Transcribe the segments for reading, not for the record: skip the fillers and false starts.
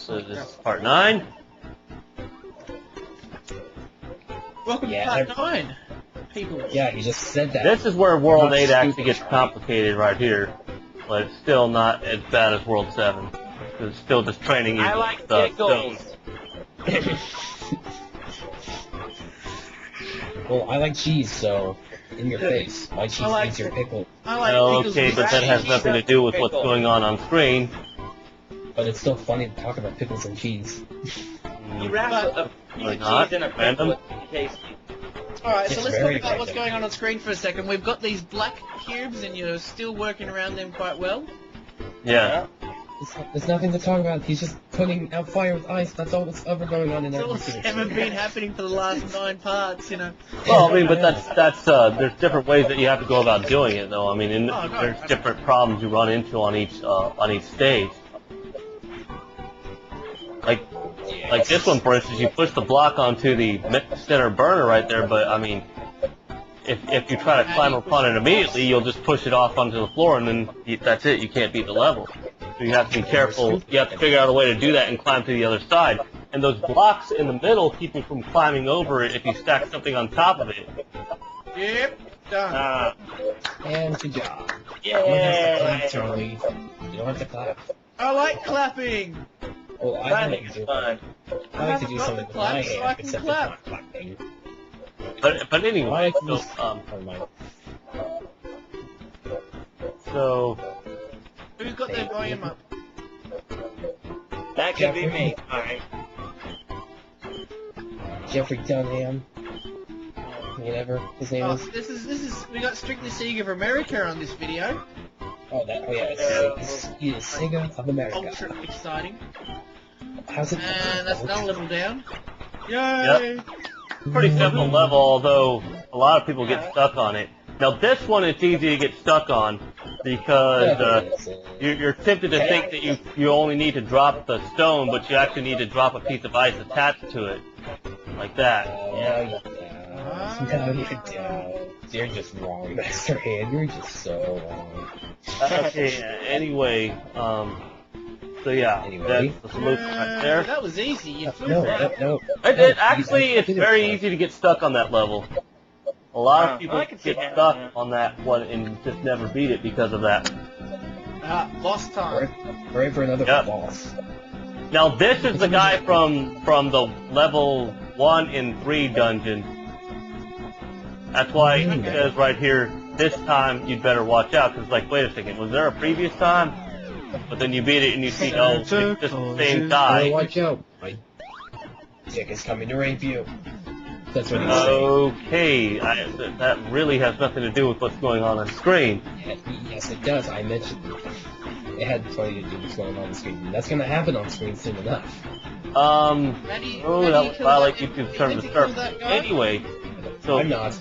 So this is part 9. Welcome to part 9, people. Yeah, he just said that. This is where World 8 actually gets complicated right here, but it's still not as bad as World 7. It's still just training you. I like pickles. Well, I like cheese, so in your face. My cheese eats your pickle. I like pickles. Okay, but that has nothing to do with what's going on screen. But it's still funny to talk about pickles and cheese. You wrap a piece of cheese in a pickle, it's tasty. Alright, so It's let's very talk about what's effective. going on screen for a second. We've got these black cubes and you're still working around them quite well. Yeah. There's nothing to talk about. He's just putting out fire with ice. That's all that's ever going on in That's that all that's series. ever been happening for the last 9 parts, you know. Well, I mean, but that's there's different ways that you have to go about doing it, though. I mean, there's different problems you run into on each stage. Like this one, for instance, you push the block onto the center burner right there, but I mean, if you try to climb upon it immediately, you'll just push it off onto the floor, and then that's it. You can't beat the level. So you have to be careful. You have to figure out a way to do that and climb to the other side. And those blocks in the middle keep you from climbing over it if you stack something on top of it. Yep, done. And good job. Yeah. Charlie. You don't have to clap. I like clapping. Well, I Clapping like is to do fun. I like to do something with my so I hand, can except clap. it's not clapping. But anyway, so Who's got their volume up? That could be me. Alright. Jeffrey Dunham. Whatever his name Oh, is. this is, we got Strictly Sega of America on this video. Oh yeah, he is Sega of America. Ultra exciting. How's it? And that's another level down. Yay! Yep. Pretty simple level, although a lot of people get stuck on it. Now this one it's easy to get stuck on because you're tempted to think that you only need to drop the stone, but you actually need to drop a piece of ice attached to it, like that. No, you don't. You're just wrong, Master Hand. You're just so wrong. Okay. Anyway, so yeah, Anyway. that's the solution right there. That was easy. You flew No, right. Actually, it's very easy to get stuck on that level. A lot of people get stuck on that one and just never beat it because of that. Boss time. Ready for another Yep. boss. Now this is the guy from the level 1 in 3 dungeon. That's why it says right here, this time you'd better watch out, because like, wait a second, was there a previous time? But then you beat it and you see, oh, it's just the same guy. Watch out. My dick is coming to rape you. That's what he's saying. Okay, that really has nothing to do with what's going on screen. Yes, it does. I mentioned it had plenty to do with what's going on screen. And that's going to happen on screen soon enough. That would violate YouTube's terms of service. Anyway, so I'm not.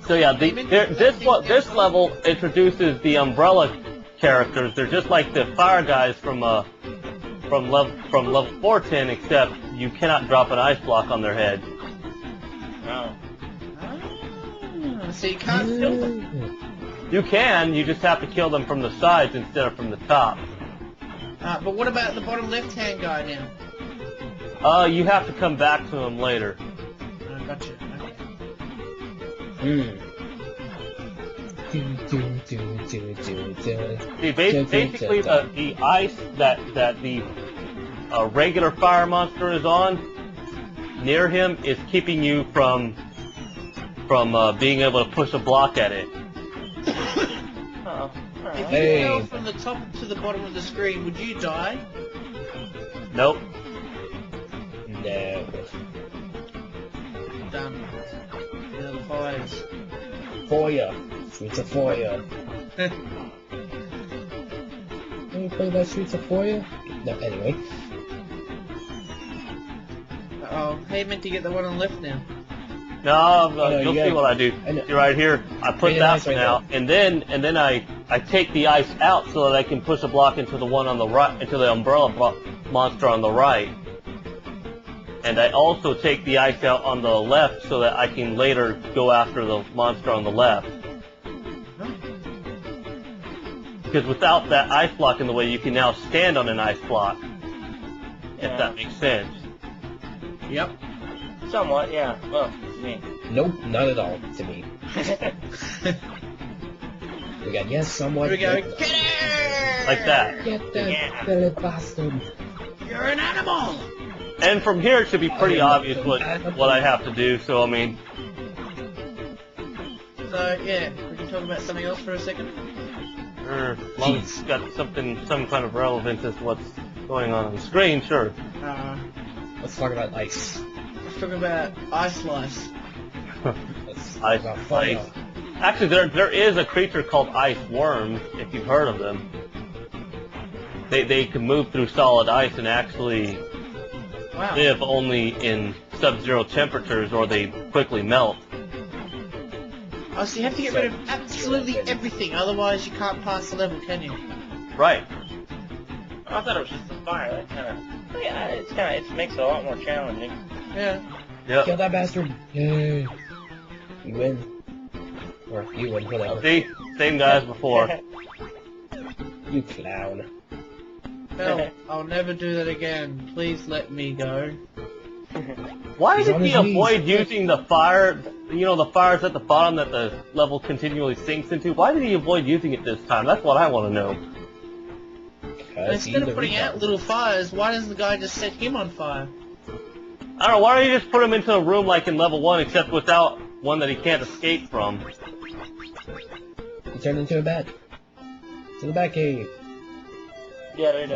So yeah, this level introduces the umbrella characters. They're just like the fire guys from level 410, except you cannot drop an ice block on their head. No. So you can't kill them. You can, you just have to kill them from the sides instead of from the top. But what about the bottom left-hand guy now? You have to come back to him later. Gotcha. See, basically the ice that the regular fire monster is on, near him, is keeping you from being able to push a block at it. If you fell from the top to the bottom of the screen, would you die? Nope. No. Done. The fires. For ya. Streets of Foya. Can you play that Streets of Foya? No, anyway. Oh, hey, meant to get the one on the left now. No, you'll see what I do. See right here, I put that one right out, and then I take the ice out so that I can push a block into the one on the right, into the umbrella monster on the right. And I also take the ice out on the left so that I can later go after the monster on the left. Because without that ice block in the way, you can now stand on an ice block. If that makes sense. Yep. Somewhat, yeah. Well, to me. Nope, not at all to me. We got yes, somewhat. Here we go. but- Get it! Like that. Get that Yeah. silly bastard. You're an animal! And from here it should be pretty obvious what I have to do, so I mean, So, yeah, we can talk about something else for a second. as long as it's got some kind of relevance as to what's going on the screen, sure. Let's talk about ice. Let's talk about Ice Slice. Let's talk Ice about Slice. fire. Actually, there is a creature called ice worms, if you've heard of them. They can move through solid ice and actually Wow. live only in sub-zero temperatures, or they quickly melt. Oh, so you have to get rid of absolutely everything, otherwise you can't pass the level, can you? Right. I thought it was just the fire. That kind of, yeah, it makes it a lot more challenging. Yeah. Yep. Kill that bastard. Yay. You win. Or you win, whatever. See? Same guy as before. You clown. Phil, I'll never do that again. Please let me go. Why He's did on he his knees. avoid using the fire, you know, the fires at the bottom that the level continually sinks into? Why did he avoid using it this time? That's what I want to know. Instead of putting out little fires, why doesn't the guy just set him on fire? I don't know, why don't you just put him into a room like in level 1, except without one that he can't escape from? He turned into a bat. To the bat cave. Yeah, they do.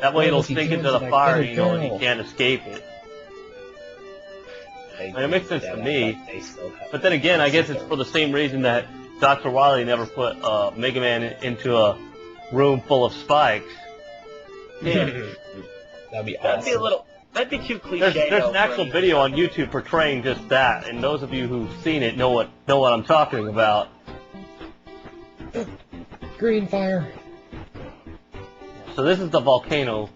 That way What it'll was he sink doing into to the that fire, little you know, and he girl? can't escape it. I mean, it makes sense get to that, me. but they still have- But then again, I guess it's for the same reason that Dr. Wily never put Mega Man into a room full of spikes. Yeah. That'd be That'd be a awesome. little. That'd be too cliche. There's though, an actual for- video on YouTube portraying just that, and those of you who've seen it know what I'm talking about. Green fire. So this is the volcano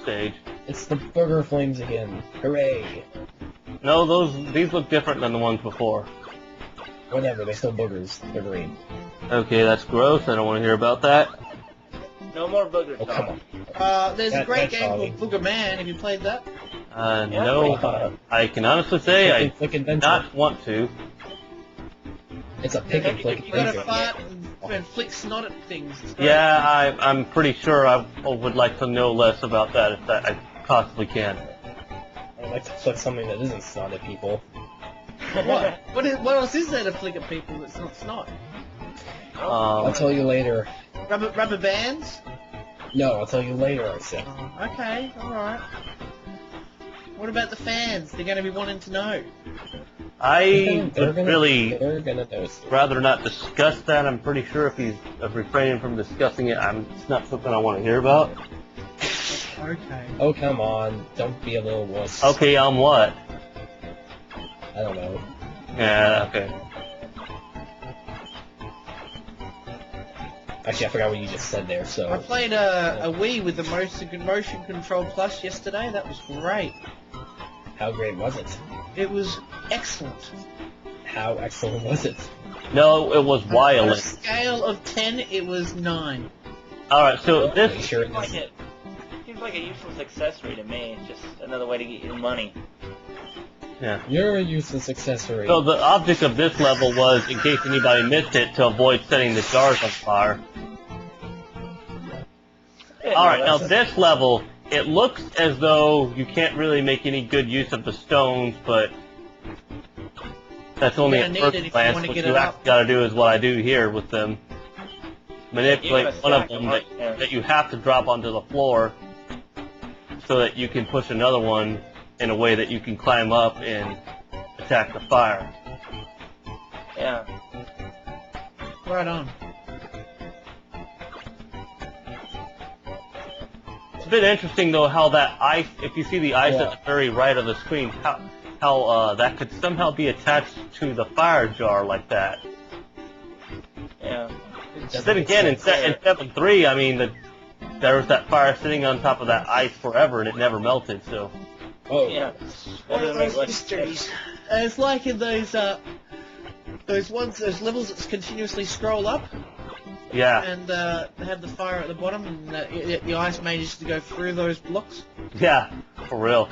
stage. It's the booger flames again. Hooray. No, these look different than the ones before. Whatever, they're still boogers. They're green. Okay, that's gross. I don't want to hear about that. No more boogers. Oh, come on. There's a That- great that's game Ollie. called Booger Man. Have you played that? Yeah, No, I can honestly say I Flick do adventure. not want to. It's a pick and flick You gotta adventure. fart and flick snot at things. It's great. Yeah, I'm pretty sure I would like to know less about that if I possibly can. I'd like to flick something that isn't snot at people. What? What else is there to flick at people that's not snot? I'll tell you later. Rubber bands? No, I'll tell you later, I said. Oh, okay, alright. What about the fans? They're gonna be wanting to know. I would really They're gonna know soon. rather not discuss that. I'm pretty sure if he's refraining from discussing it, it's not something I want to hear about. Okay. Oh, come on. Don't be a little wuss. Okay, I'm what? I don't know. Yeah, okay. Actually, I forgot what you just said there, I so... played a Wii with the Motion Control Plus yesterday. That was great. How great was it? It was excellent. How excellent was it? No, it was On a violent. scale of 10, it was 9. Alright, so Are you this... sure it Seems like isn't? it. Seems like a useless accessory to me. It's just another way to get your money. Yeah. You're a useless accessory. So the object of this level was, in case anybody missed it, to avoid setting the jars on fire. Yeah, Alright, no, now that's- this level, it looks as though you can't really make any good use of the stones, but that's only You're at gonna need first it if you glance. wanna What get you it actually up. gotta do is what I do here with them. Manipulate You gotta one of stack them them, yeah. that you have to drop onto the floor so that you can push another one in a way that you can climb up and attack the fire. Yeah. Right on. It's a bit interesting though how that ice, if you see the ice Yeah. at the very right of the screen, how that could somehow be attached to the fire jar like that. Yeah. Doesn't Then make again, in sense. 7.3, I mean, there was that fire sitting on top of that ice forever and it never melted, so... Oh, Yeah. One of That doesn't those make much mysteries. sense. It's like in those levels that continuously scroll up. Yeah. And they have the fire at the bottom, and the ice manages to go through those blocks. Yeah, for real.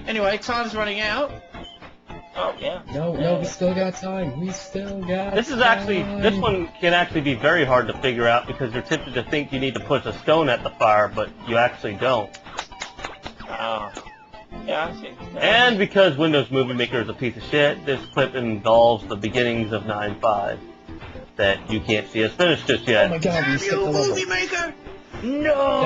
Anyway, time's running out. Oh, yeah. No, we still got time. We still got This is time. this one can actually be very hard to figure out because you're tempted to think you need to push a stone at the fire, but you actually don't. Oh. Yeah, I see. And because Windows Movie Maker is a piece of shit, this clip involves the beginnings of 9.5 that you can't see us finished just yet. Oh my god, we skipped the You level. movie maker! No!